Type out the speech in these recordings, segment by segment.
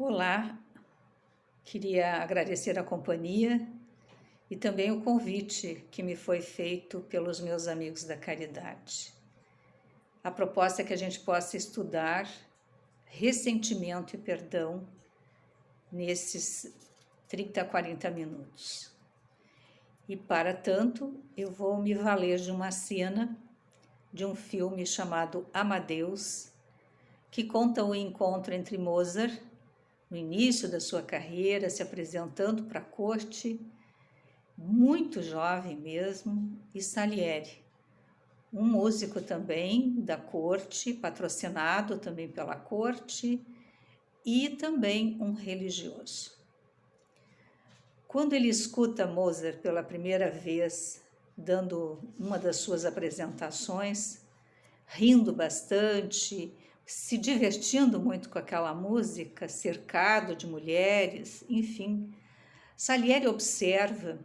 Olá, queria agradecer a companhia e também o convite que me foi feito pelos meus amigos da caridade. A proposta é que a gente possa estudar ressentimento e perdão nesses 30 a 40 minutos. E para tanto, eu vou me valer de uma cena de um filme chamado Amadeus, que conta o encontro entre Mozart, no início da sua carreira, se apresentando para a corte, muito jovem mesmo, e Salieri, um músico também da corte, patrocinado também pela corte, e também um religioso. Quando ele escuta Mozart pela primeira vez, dando uma das suas apresentações, rindo bastante, se divertindo muito com aquela música, cercado de mulheres, enfim, Salieri observa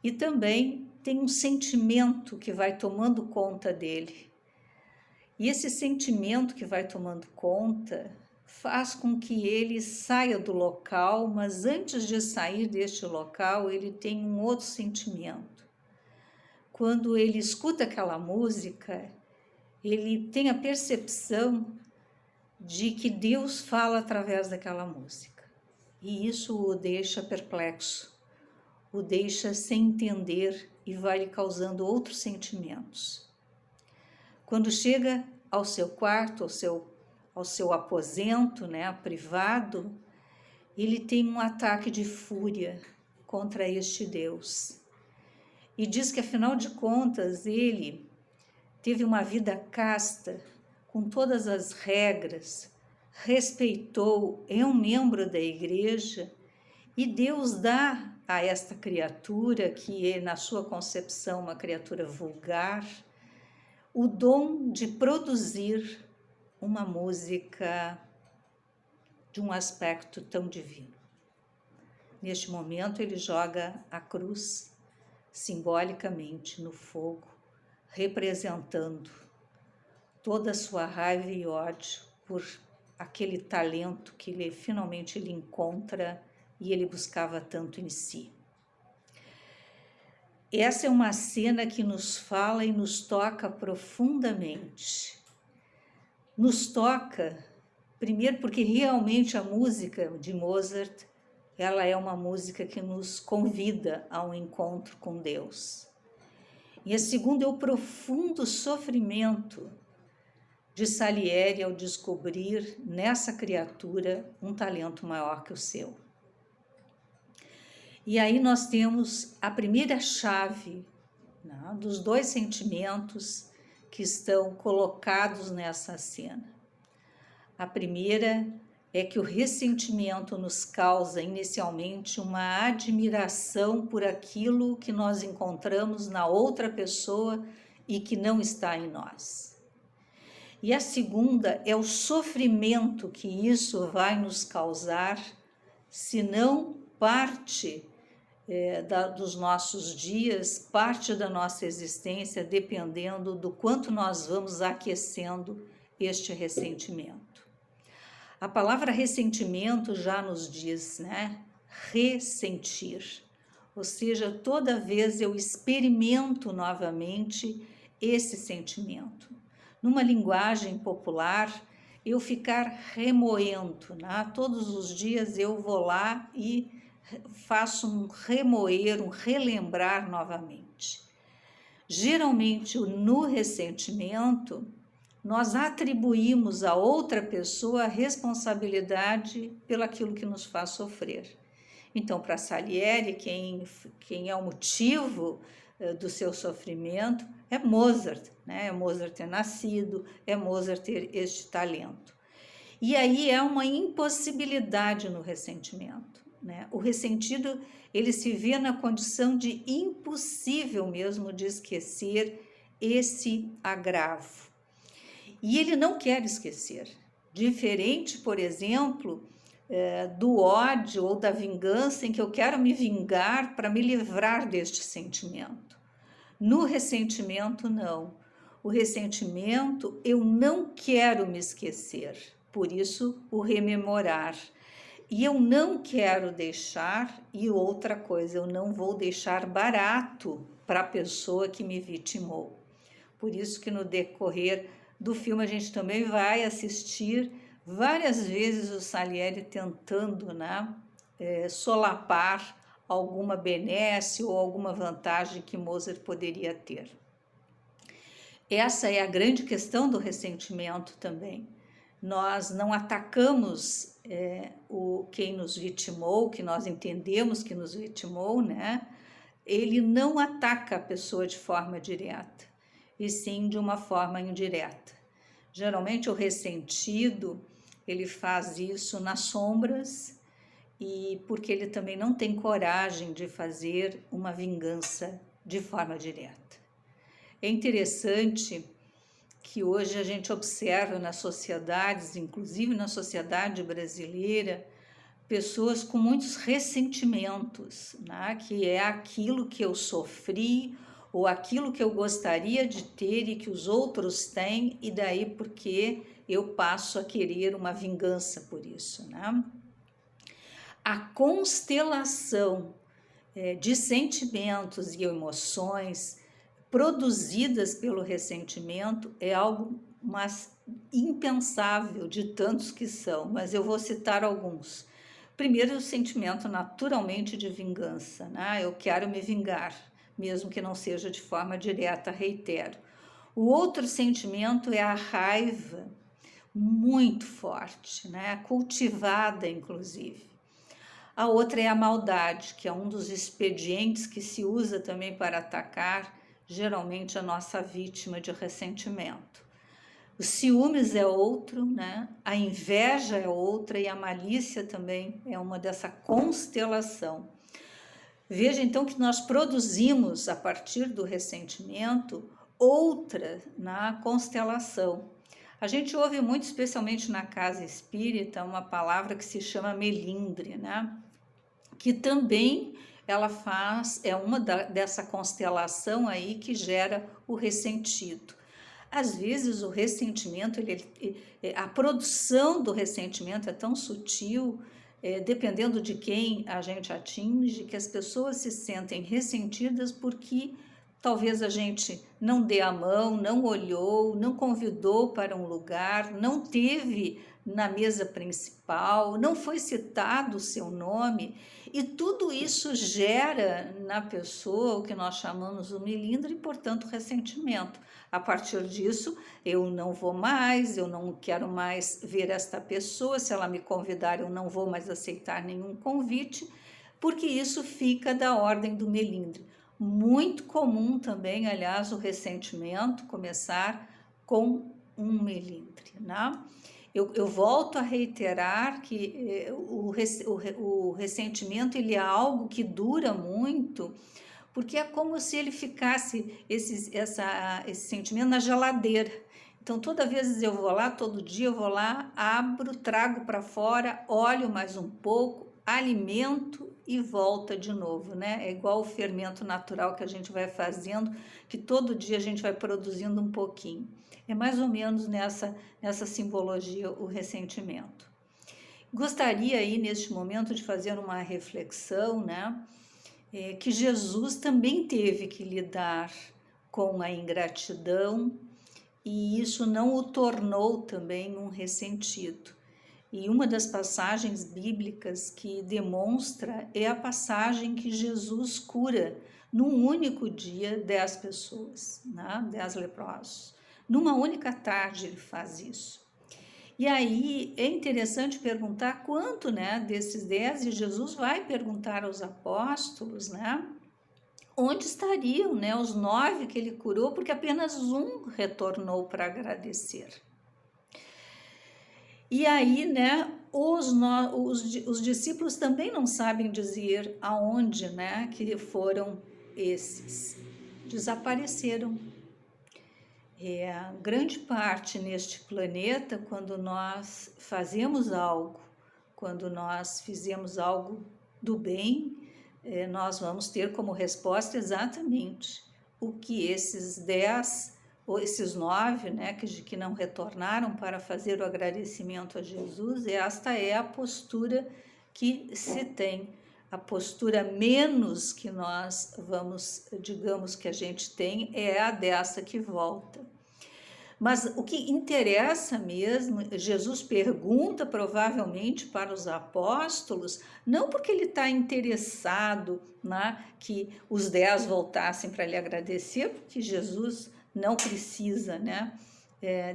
e também tem um sentimento que vai tomando conta dele. E esse sentimento que vai tomando conta faz com que ele saia do local, mas antes de sair deste local, ele tem um outro sentimento. Quando ele escuta aquela música, ele tem a percepção de que Deus fala através daquela música. E isso o deixa perplexo, o deixa sem entender e vai lhe causando outros sentimentos. Quando chega ao seu quarto, ao seu aposento, privado, ele tem um ataque de fúria contra este Deus. E diz que, afinal de contas, ele teve uma vida casta, com todas as regras, respeitou, é um membro da igreja, e Deus dá a esta criatura, que é, na sua concepção, uma criatura vulgar, o dom de produzir uma música de um aspecto tão divino. Neste momento, ele joga a cruz simbolicamente no fogo, representando toda a sua raiva e ódio por aquele talento que ele finalmente encontra e ele buscava tanto em si. Essa é uma cena que nos fala e nos toca profundamente. Nos toca, primeiro porque realmente a música de Mozart, ela é uma música que nos convida a um encontro com Deus. E a segunda é o profundo sofrimento de Salieri ao descobrir nessa criatura um talento maior que o seu. E aí nós temos a primeira chave, dos dois sentimentos que estão colocados nessa cena. A primeira é que o ressentimento nos causa inicialmente uma admiração por aquilo que nós encontramos na outra pessoa e que não está em nós. E a segunda é o sofrimento que isso vai nos causar, se não parte dos nossos dias, parte da nossa existência, dependendo do quanto nós vamos aquecendo este ressentimento. A palavra ressentimento já nos diz, ressentir. Ou seja, toda vez eu experimento novamente esse sentimento. Numa linguagem popular, eu ficar remoendo, Todos os dias eu vou lá e faço um remoer, um relembrar novamente. Geralmente, no ressentimento, nós atribuímos a outra pessoa a responsabilidade pelaquilo que nos faz sofrer. Então, para Salieri, quem é o motivo do seu sofrimento é Mozart, É Mozart ter nascido, é Mozart ter este talento. E aí é uma impossibilidade no ressentimento, O ressentido, ele se vê na condição de impossível mesmo de esquecer esse agravo. E ele não quer esquecer, diferente, por exemplo, do ódio ou da vingança, em que eu quero me vingar para me livrar deste sentimento. No ressentimento, não. O ressentimento, eu não quero me esquecer, por isso o rememorar. E eu não quero deixar, e outra coisa, eu não vou deixar barato para a pessoa que me vitimou. Por isso que no decorrer do filme a gente também vai assistir várias vezes o Salieri tentando, né, solapar alguma benesse ou alguma vantagem que Mozart poderia ter. Essa é a grande questão do ressentimento também. Nós não atacamos quem nos vitimou, que nós entendemos que nos vitimou, né? Ele não ataca a pessoa de forma direta, e sim de uma forma indireta. Geralmente o ressentido, ele faz isso nas sombras, e porque ele também não tem coragem de fazer uma vingança de forma direta. É interessante que hoje a gente observa nas sociedades, inclusive na sociedade brasileira, pessoas com muitos ressentimentos, né? Que é aquilo que eu sofri ou aquilo que eu gostaria de ter e que os outros têm, e daí porque eu passo a querer uma vingança por isso, né? A constelação de sentimentos e emoções produzidas pelo ressentimento é algo impensável de tantos que são, mas eu vou citar alguns. Primeiro, o sentimento naturalmente de vingança, né? Eu quero me vingar, mesmo que não seja de forma direta, reitero. O outro sentimento é a raiva, muito forte, né? Cultivada, inclusive. A outra é a maldade, que é um dos expedientes que se usa também para atacar geralmente a nossa vítima de ressentimento. O ciúmes é outro, né? A inveja é outra, e a malícia também é uma dessa constelação. Veja então que nós produzimos, a partir do ressentimento, outra na constelação. A gente ouve muito, especialmente na casa espírita, uma palavra que se chama melindre, né? Que também ela é uma dessa constelação aí que gera o ressentido. Às vezes o ressentimento, a produção do ressentimento é tão sutil, dependendo de quem a gente atinge, que as pessoas se sentem ressentidas porque talvez a gente não dê a mão, não olhou, não convidou para um lugar, não teve na mesa principal, não foi citado o seu nome, e tudo isso gera na pessoa o que nós chamamos o melindre e, portanto, ressentimento. A partir disso, eu não vou mais, eu não quero mais ver esta pessoa, se ela me convidar, eu não vou mais aceitar nenhum convite, porque isso fica da ordem do melindre. Muito comum também, aliás, o ressentimento começar com um melindre, né? Eu volto a reiterar que o ressentimento ele é algo que dura muito, porque é como se ele ficasse, esse sentimento na geladeira. Então, toda vez eu vou lá, todo dia eu vou lá, abro, trago para fora, olho mais um pouco, alimento e volta de novo, né? É igual o fermento natural que a gente vai fazendo, que todo dia a gente vai produzindo um pouquinho. É mais ou menos nessa simbologia o ressentimento. Gostaria aí, neste momento, de fazer uma reflexão, né? Que Jesus também teve que lidar com a ingratidão, e isso não o tornou também um ressentido. E uma das passagens bíblicas que demonstra é a passagem que Jesus cura num único dia 10 pessoas, né? 10 leprosos. Numa única tarde ele faz isso. E aí é interessante perguntar quanto, né, desses 10, e Jesus vai perguntar aos apóstolos, né, onde estariam, né, os 9 que ele curou, porque apenas um retornou para agradecer. E aí, né, os discípulos também não sabem dizer aonde, né, que foram esses. Desapareceram. Grande parte neste planeta, quando nós fazemos algo, quando nós fizemos algo do bem, nós vamos ter como resposta exatamente o que esses 10 ou esses 9, né, que não retornaram para fazer o agradecimento a Jesus. Esta é a postura que se tem. A postura menos que nós digamos que a gente tem é a dessa que volta. Mas o que interessa mesmo, Jesus pergunta provavelmente para os apóstolos, não porque ele está interessado, né, que os 10 voltassem para lhe agradecer, porque Jesus não precisa, né,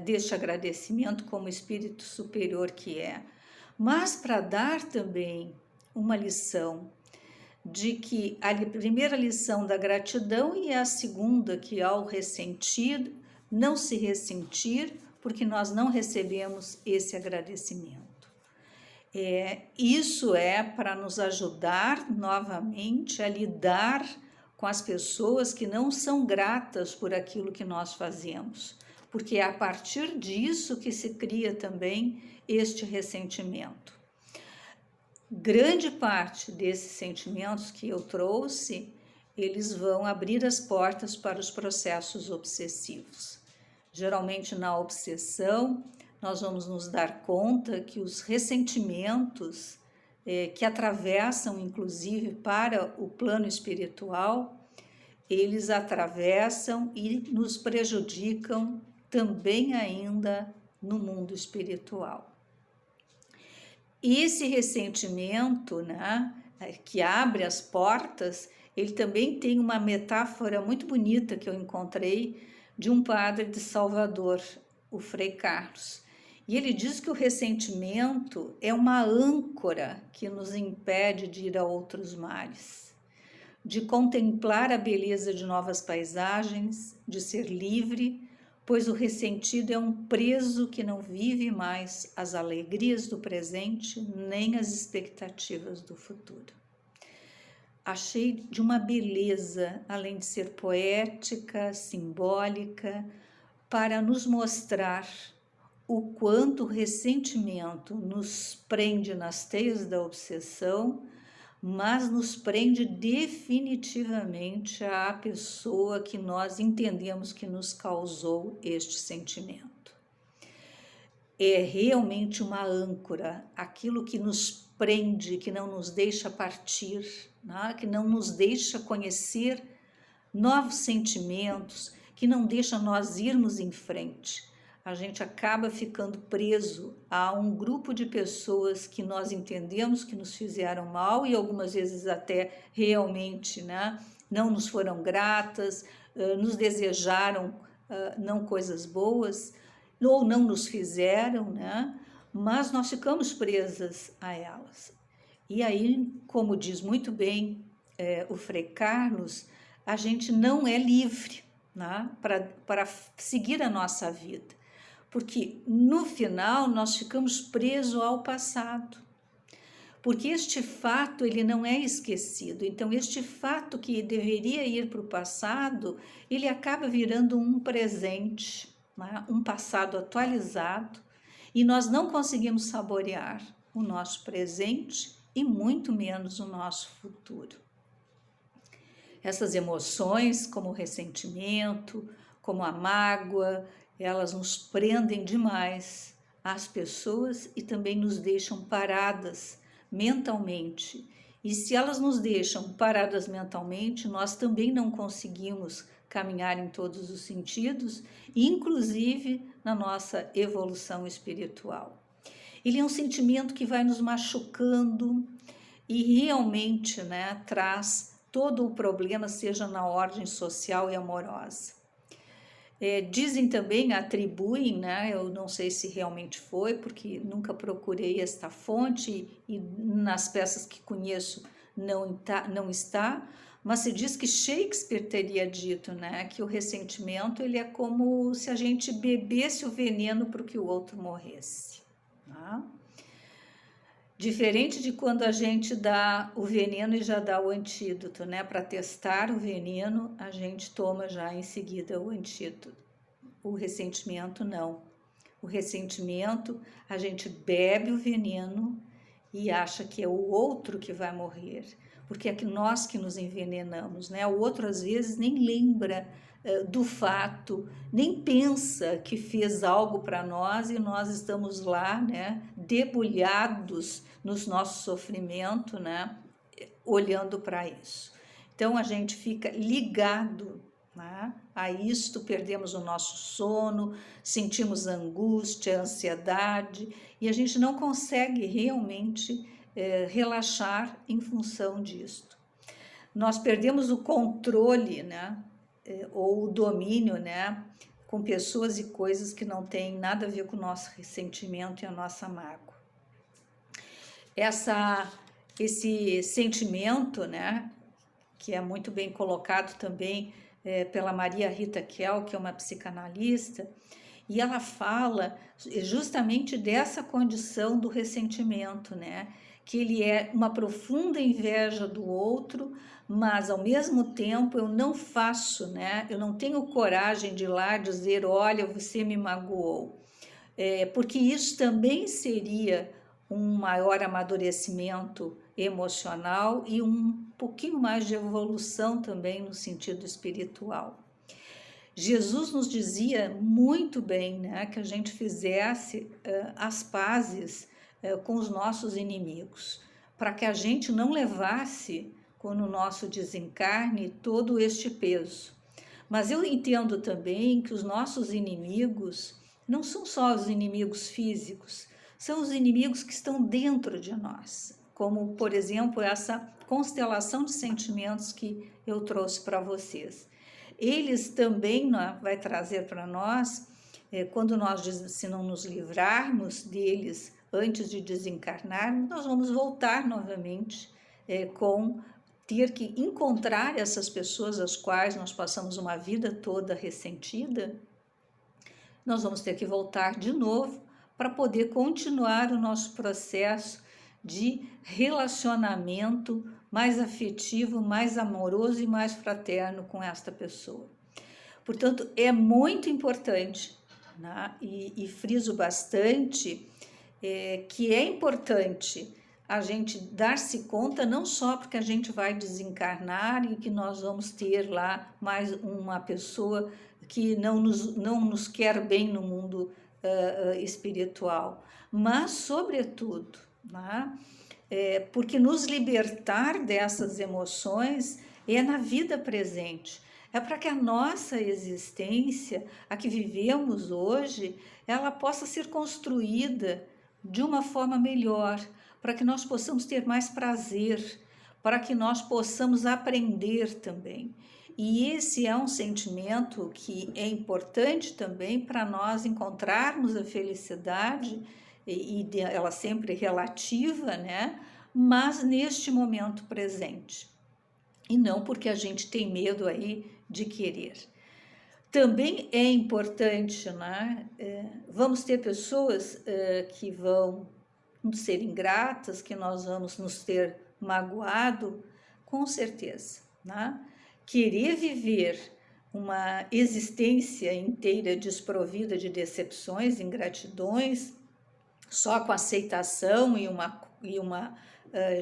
deste agradecimento como espírito superior que é, mas para dar também uma lição de que a primeira lição da gratidão e a segunda que ao ressentir, não se ressentir, porque nós não recebemos esse agradecimento. Isso é para nos ajudar novamente a lidar com as pessoas que não são gratas por aquilo que nós fazemos, porque é a partir disso que se cria também este ressentimento. Grande parte desses sentimentos que eu trouxe, eles vão abrir as portas para os processos obsessivos. Geralmente na obsessão, nós vamos nos dar conta que os ressentimentos que atravessam inclusive para o plano espiritual, eles atravessam e nos prejudicam também ainda no mundo espiritual. Esse ressentimento, né, que abre as portas, ele também tem uma metáfora muito bonita que eu encontrei de um padre de Salvador, o Frei Carlos. E ele diz que o ressentimento é uma âncora que nos impede de ir a outros mares, de contemplar a beleza de novas paisagens, de ser livre, pois o ressentido é um preso que não vive mais as alegrias do presente nem as expectativas do futuro. Achei de uma beleza, além de ser poética, simbólica, para nos mostrar o quanto o ressentimento nos prende nas teias da obsessão, mas nos prende definitivamente à pessoa que nós entendemos que nos causou este sentimento. É realmente uma âncora, aquilo que nos prende, que não nos deixa partir, né? Que não nos deixa conhecer novos sentimentos, que não deixa nós irmos em frente. A gente acaba ficando preso a um grupo de pessoas que nós entendemos que nos fizeram mal e algumas vezes até realmente, né, não nos foram gratas, nos desejaram não coisas boas ou não nos fizeram, né, mas nós ficamos presas a elas. E aí, como diz muito bem o Frei Carlos, a gente não é livre, né, para seguir a nossa vida. Porque no final nós ficamos presos ao passado, porque este fato ele não é esquecido, então este fato que deveria ir para o passado, ele acaba virando um presente, né? Um passado atualizado, e nós não conseguimos saborear o nosso presente e muito menos o nosso futuro. Essas emoções, como o ressentimento, como a mágoa, elas nos prendem demais às pessoas e também nos deixam paradas mentalmente. E se elas nos deixam paradas mentalmente, nós também não conseguimos caminhar em todos os sentidos, inclusive na nossa evolução espiritual. Ele é um sentimento que vai nos machucando e realmente, né, traz todo o problema, seja na ordem social e amorosa. Dizem também, atribuem, né, eu não sei se realmente foi, porque nunca procurei esta fonte e nas peças que conheço não está, mas se diz que Shakespeare teria dito, né, que o ressentimento ele é como se a gente bebesse o veneno para que o outro morresse. Tá? Diferente de quando a gente dá o veneno e já dá o antídoto, né? Para testar o veneno, a gente toma já em seguida o antídoto. O ressentimento, não. O ressentimento, a gente bebe o veneno e acha que é o outro que vai morrer, porque é nós que nos envenenamos, né? O outro, às vezes, nem lembra do fato, nem pensa que fez algo para nós e nós estamos lá, né, debulhados nos nossos sofrimentos, né, olhando para isso. Então a gente fica ligado, né, a isto, perdemos o nosso sono, sentimos angústia, ansiedade e a gente não consegue realmente relaxar em função disto. Nós perdemos o controle, né, ou o domínio, né, com pessoas e coisas que não têm nada a ver com o nosso ressentimento e a nossa mágoa. Esse sentimento, né, que é muito bem colocado também pela Maria Rita Kell, que é uma psicanalista, e ela fala justamente dessa condição do ressentimento, né, que ele é uma profunda inveja do outro, mas ao mesmo tempo eu não faço, né, eu não tenho coragem de ir lá dizer, olha, você me magoou, porque isso também seria um maior amadurecimento emocional e um pouquinho mais de evolução também no sentido espiritual. Jesus nos dizia muito bem, né, que a gente fizesse as pazes com os nossos inimigos, para que a gente não levasse no nosso desencarne todo este peso. Mas eu entendo também que os nossos inimigos não são só os inimigos físicos, são os inimigos que estão dentro de nós, como, por exemplo, essa constelação de sentimentos que eu trouxe para vocês. Eles também, né, vai trazer para nós, quando nós, se não nos livrarmos deles antes de desencarnarmos, nós vamos voltar novamente com ter que encontrar essas pessoas às quais nós passamos uma vida toda ressentida. Nós vamos ter que voltar de novo para poder continuar o nosso processo de relacionamento mais afetivo, mais amoroso e mais fraterno com esta pessoa. Portanto, é muito importante, né? E friso bastante que é importante a gente dar-se conta, não só porque a gente vai desencarnar e que nós vamos ter lá mais uma pessoa que não nos quer bem no mundo espiritual, mas, sobretudo, né, porque nos libertar dessas emoções é na vida presente, é para que a nossa existência, a que vivemos hoje, ela possa ser construída de uma forma melhor, para que nós possamos ter mais prazer, para que nós possamos aprender também. E esse é um sentimento que é importante também para nós encontrarmos a felicidade, e ela sempre relativa, né? Mas neste momento presente. E não porque a gente tem medo aí de querer. Também é importante, né? Vamos ter pessoas que vão ser ingratas, que nós vamos nos ter magoado, com certeza, né? Querer viver uma existência inteira desprovida de decepções, ingratidões, só com aceitação e uma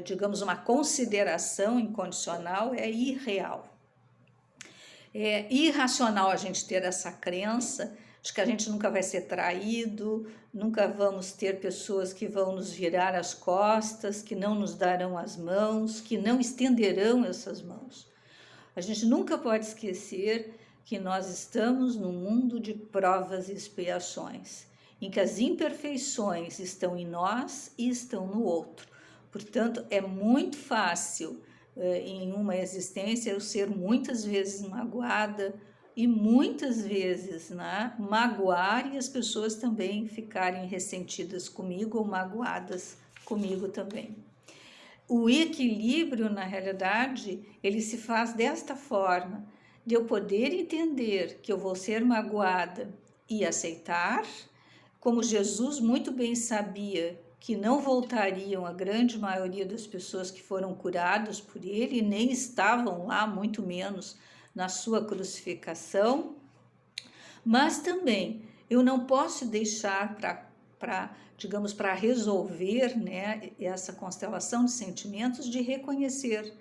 digamos, uma consideração incondicional é irreal. É irracional a gente ter essa crença de que a gente nunca vai ser traído, nunca vamos ter pessoas que vão nos virar as costas, que não nos darão as mãos, que não estenderão essas mãos. A gente nunca pode esquecer que nós estamos num mundo de provas e expiações, em que as imperfeições estão em nós e estão no outro. Portanto, é muito fácil em uma existência eu ser muitas vezes magoada e muitas vezes, né, magoar e as pessoas também ficarem ressentidas comigo ou magoadas comigo também. O equilíbrio, na realidade, ele se faz desta forma, de eu poder entender que eu vou ser magoada e aceitar, como Jesus muito bem sabia que não voltariam a grande maioria das pessoas que foram curadas por ele e nem estavam lá, muito menos na sua crucificação, mas também eu não posso deixar digamos, para resolver, né, essa constelação de sentimentos, de reconhecer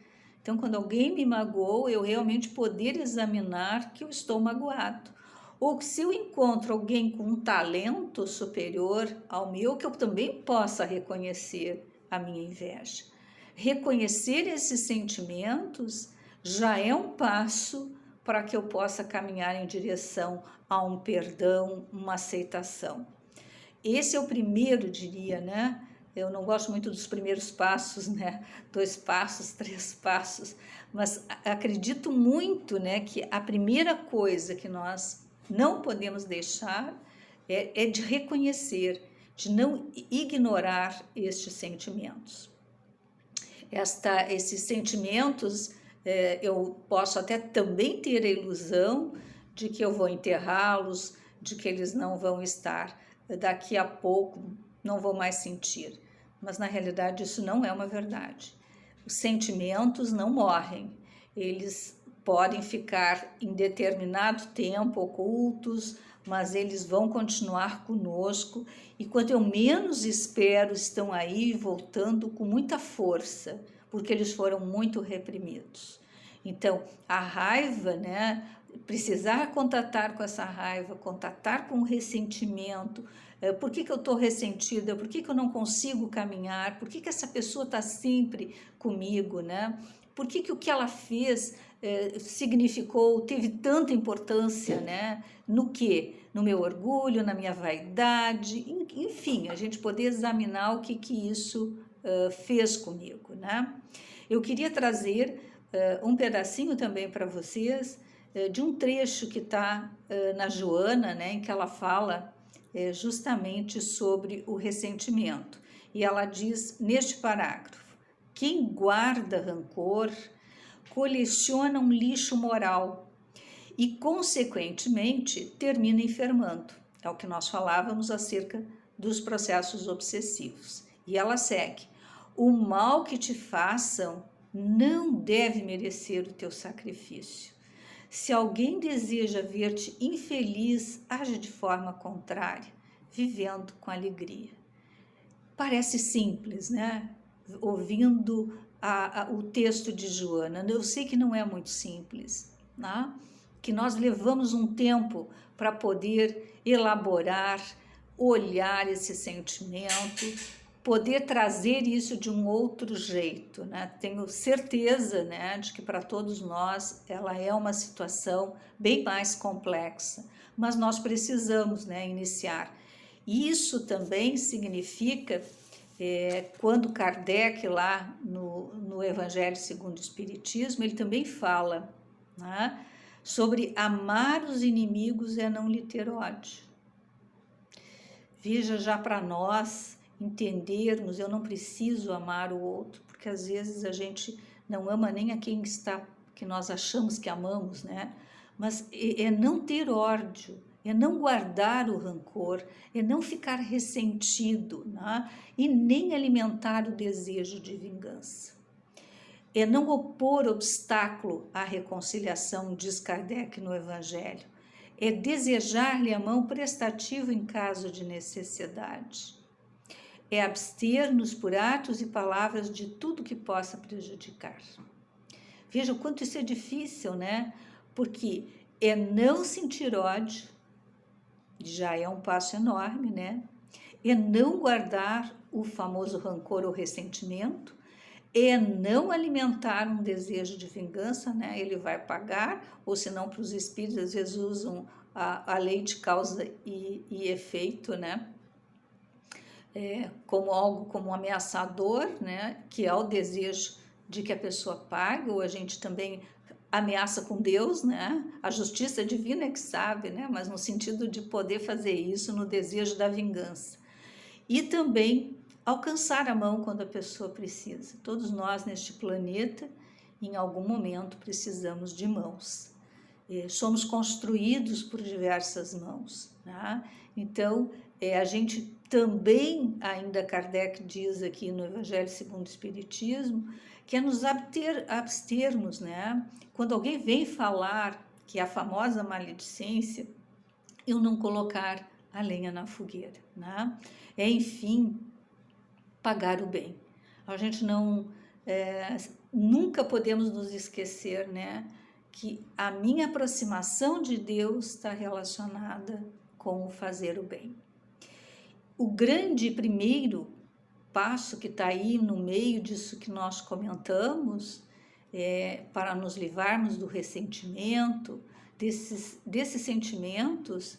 Então, quando alguém me magoou, eu realmente poder examinar que eu estou magoado. Ou que se eu encontro alguém com um talento superior ao meu, que eu também possa reconhecer a minha inveja. Reconhecer esses sentimentos já é um passo para que eu possa caminhar em direção a um perdão, uma aceitação. Esse é o primeiro, diria, né? Eu não gosto muito dos primeiros passos, né? 2 passos, 3 passos, mas acredito muito, né, que a primeira coisa que nós não podemos deixar é de reconhecer, de não ignorar estes sentimentos. Esses sentimentos, eu posso até também ter a ilusão de que eu vou enterrá-los, de que eles não vão estar daqui a pouco, não vou mais sentir. Mas na realidade isso não é uma verdade. Os sentimentos não morrem, eles podem ficar em determinado tempo ocultos, mas eles vão continuar conosco e quando eu menos espero, estão aí voltando com muita força, porque eles foram muito reprimidos. Então, a raiva, né, precisar contatar com essa raiva, contatar com o ressentimento, por que eu estou ressentida, por que eu não consigo caminhar, por que essa pessoa está sempre comigo, né? Por que o que ela fez significou, teve tanta importância, né? No quê? No meu orgulho, na minha vaidade, enfim, a gente poder examinar o que isso fez comigo, né? Eu queria trazer um pedacinho também para vocês de um trecho que está na Joana, né? Em que ela fala justamente sobre o ressentimento. E ela diz neste parágrafo: quem guarda rancor coleciona um lixo moral e, consequentemente, termina enfermando. É o que nós falávamos acerca dos processos obsessivos. E ela segue: o mal que te façam não deve merecer o teu sacrifício. Se alguém deseja ver-te infeliz, age de forma contrária, vivendo com alegria. Parece simples, né? Ouvindo o texto de Joana, eu sei que não é muito simples, né? Que nós levamos um tempo para poder elaborar, olhar esse sentimento, poder trazer isso de um outro jeito, né? Tenho certeza, né, de que para todos nós ela é uma situação bem mais complexa, mas nós precisamos, né, iniciar. Isso também significa, quando Kardec, lá no Evangelho segundo o Espiritismo, ele também fala, né, sobre amar os inimigos é não lhe ter ódio. Veja, já para nós entendermos, eu não preciso amar o outro, porque às vezes a gente não ama nem a quem está, que nós achamos que amamos, né? Mas é não ter ódio, é não guardar o rancor, é não ficar ressentido, né? E nem alimentar o desejo de vingança. É não opor obstáculo à reconciliação, diz Kardec no Evangelho. É desejar-lhe a mão prestativa em caso de necessidade. É abster-nos por atos e palavras de tudo que possa prejudicar. Veja o quanto isso é difícil, né? Porque é não sentir ódio, já é um passo enorme, né? É não guardar o famoso rancor ou ressentimento, é não alimentar um desejo de vingança, né? Ele vai pagar, ou se não, para os espíritos, às vezes usam a lei de causa e efeito, né? Como algo como um ameaçador, né? Que é o desejo de que a pessoa pague, ou a gente também ameaça com Deus, né? A justiça divina é que sabe, né? Mas no sentido de poder fazer isso no desejo da vingança. E também alcançar a mão quando a pessoa precisa. Todos nós neste planeta, em algum momento, precisamos de mãos. Somos construídos por diversas mãos, né? Então, a gente também, ainda Kardec diz aqui no Evangelho segundo o Espiritismo, que é nos abstermos, né? Quando alguém vem falar, que é a famosa maledicência, eu não colocar a lenha na fogueira, né? Enfim, pagar o bem. A gente não nunca podemos nos esquecer, né, que a minha aproximação de Deus está relacionada com o fazer o bem. O grande primeiro passo que está aí no meio disso que nós comentamos, para nos livrarmos do ressentimento, desses sentimentos,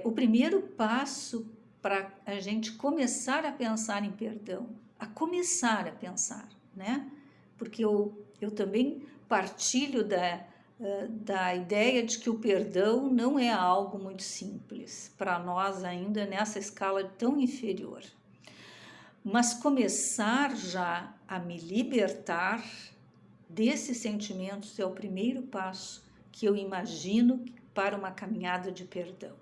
o primeiro passo para a gente começar a pensar em perdão, a começar a pensar, né? Porque eu também partilho da ideia de que o perdão não é algo muito simples para nós ainda nessa escala tão inferior. Mas começar já a me libertar desses sentimentos é o primeiro passo que eu imagino para uma caminhada de perdão.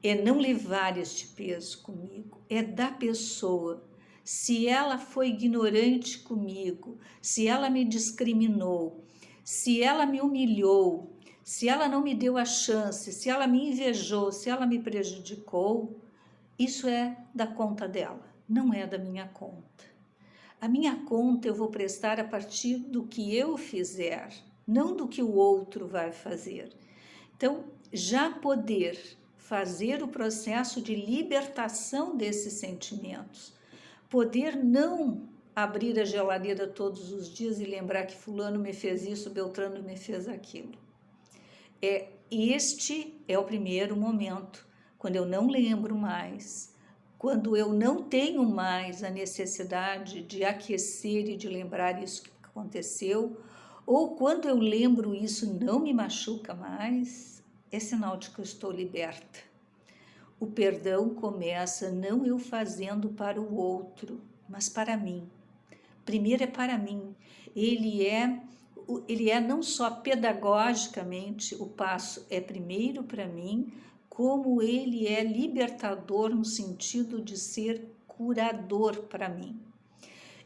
É não levar este peso comigo, é da pessoa. Se ela foi ignorante comigo, se ela me discriminou, se ela me humilhou, se ela não me deu a chance, se ela me invejou, se ela me prejudicou, isso é da conta dela, não é da minha conta. A minha conta eu vou prestar a partir do que eu fizer, não do que o outro vai fazer. Então, já poder fazer o processo de libertação desses sentimentos, poder não abrir a geladeira todos os dias e lembrar que fulano me fez isso, Beltrano me fez aquilo. Este é o primeiro momento, quando eu não lembro mais, quando eu não tenho mais a necessidade de aquecer e de lembrar isso que aconteceu, ou quando eu lembro isso não me machuca mais, é sinal de que eu estou liberta. O perdão começa não eu fazendo para o outro, mas para mim. Primeiro é para mim. Ele é não só pedagogicamente, o passo é primeiro para mim, como ele é libertador no sentido de ser curador para mim.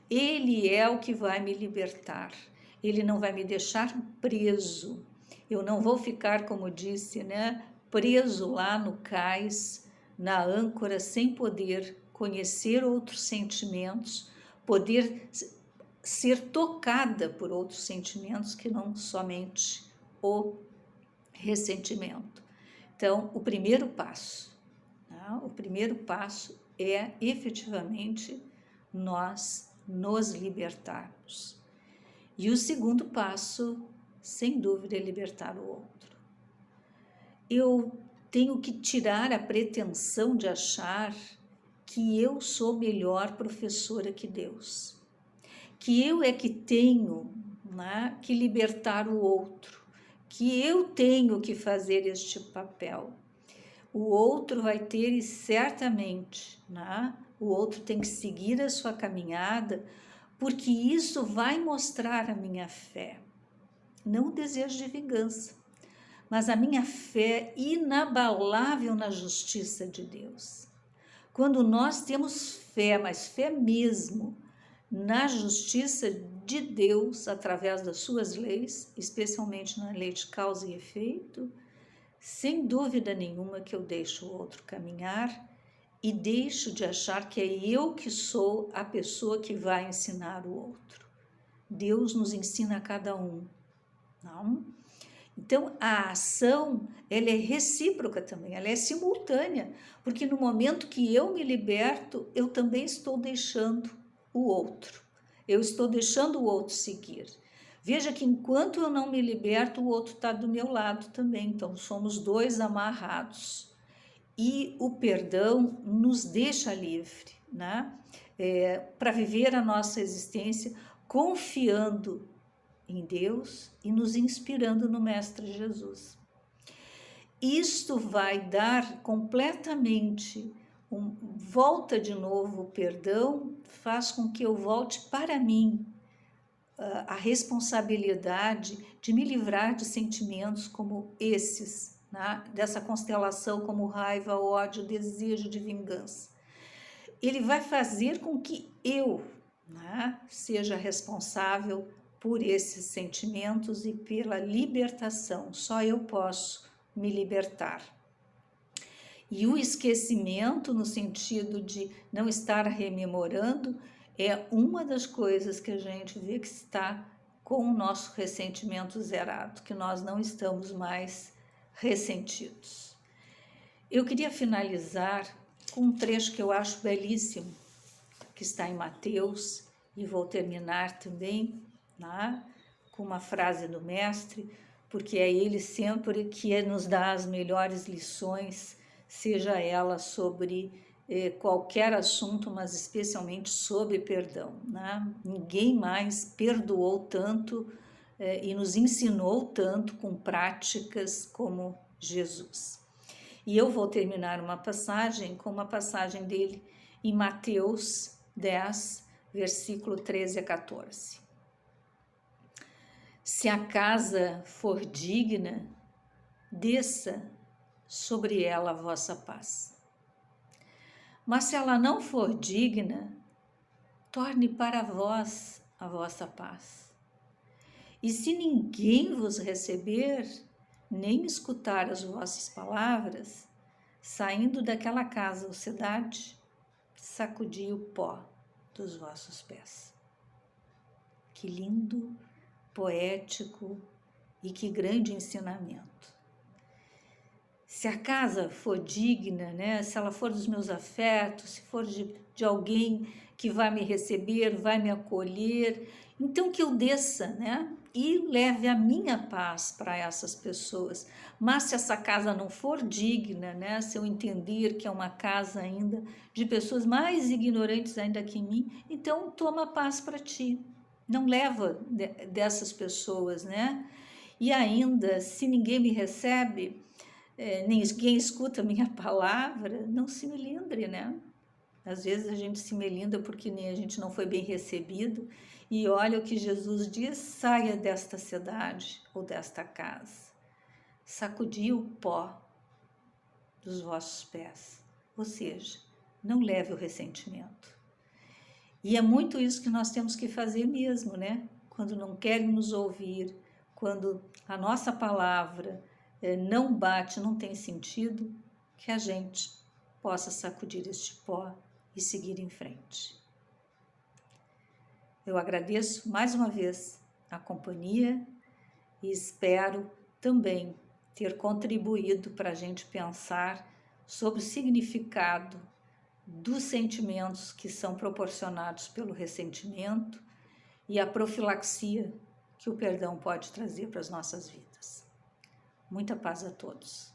Ele é o que vai me libertar. Ele não vai me deixar preso. Eu não vou ficar, como disse, né, preso lá no cais, na âncora, sem poder conhecer outros sentimentos, poder ser tocada por outros sentimentos que não somente o ressentimento. Então, o primeiro passo, tá? O primeiro passo é efetivamente nós nos libertarmos. E o segundo passo, sem dúvida, é libertar o outro. Eu tenho que tirar a pretensão de achar que eu sou melhor professora que Deus, que eu é que tenho, né, que libertar o outro, que eu tenho que fazer este papel. O outro vai ter, e certamente, né, o outro tem que seguir a sua caminhada, porque isso vai mostrar a minha fé, não o desejo de vingança, mas a minha fé inabalável na justiça de Deus. Quando nós temos fé, mas fé mesmo, na justiça de Deus, através das suas leis, especialmente na lei de causa e efeito, sem dúvida nenhuma que eu deixo o outro caminhar e deixo de achar que é eu que sou a pessoa que vai ensinar o outro. Deus nos ensina a cada um, não? Então, a ação, ela é recíproca também, ela é simultânea, porque no momento que eu me liberto, eu também estou deixando o outro. Eu estou deixando o outro seguir. Veja que enquanto eu não me liberto, o outro está do meu lado também. Então, somos dois amarrados. E o perdão nos deixa livre, né? Para viver a nossa existência confiando em Deus e nos inspirando no Mestre Jesus. Isto vai dar completamente volta de novo o perdão, faz com que eu volte para mim a responsabilidade de me livrar de sentimentos como esses, né? Dessa constelação como raiva, ódio, desejo de vingança. Ele vai fazer com que eu, né, seja responsável por esses sentimentos e pela libertação. Só eu posso me libertar. E o esquecimento, no sentido de não estar rememorando, é uma das coisas que a gente vê que está com o nosso ressentimento zerado, que nós não estamos mais ressentidos. Eu queria finalizar com um trecho que eu acho belíssimo, que está em Mateus, e vou terminar também, né, com uma frase do Mestre, porque é ele sempre que nos dá as melhores lições, seja ela sobre qualquer assunto, mas especialmente sobre perdão, né? Ninguém mais perdoou tanto e nos ensinou tanto com práticas como Jesus. E eu vou terminar uma passagem com uma passagem dele em Mateus 10, versículo 13 a 14. Se a casa for digna, desça sobre ela a vossa paz. Mas se ela não for digna, torne para vós a vossa paz. E se ninguém vos receber, nem escutar as vossas palavras, saindo daquela casa ou cidade, sacudi o pó dos vossos pés. Que lindo, poético e que grande ensinamento. Se a casa for digna, né? Se ela for dos meus afetos, se for de alguém que vai me receber, vai me acolher, então que eu desça, né? E leve a minha paz para essas pessoas. Mas se essa casa não for digna, né? Se eu entender que é uma casa ainda de pessoas mais ignorantes ainda que mim, então toma paz para ti. Não leva dessas pessoas, né? E ainda, se ninguém me recebe, ninguém escuta a minha palavra, não se melindre, né? Às vezes a gente se melinda porque nem a gente não foi bem recebido. E olha o que Jesus diz: saia desta cidade ou desta casa. Sacudi o pó dos vossos pés. Ou seja, não leve o ressentimento. E é muito isso que nós temos que fazer mesmo, né? Quando não querem nos ouvir, quando a nossa palavra não bate, não tem sentido, que a gente possa sacudir este pó e seguir em frente. Eu agradeço mais uma vez a companhia e espero também ter contribuído para a gente pensar sobre o significado dos sentimentos que são proporcionados pelo ressentimento e a profilaxia que o perdão pode trazer para as nossas vidas. Muita paz a todos.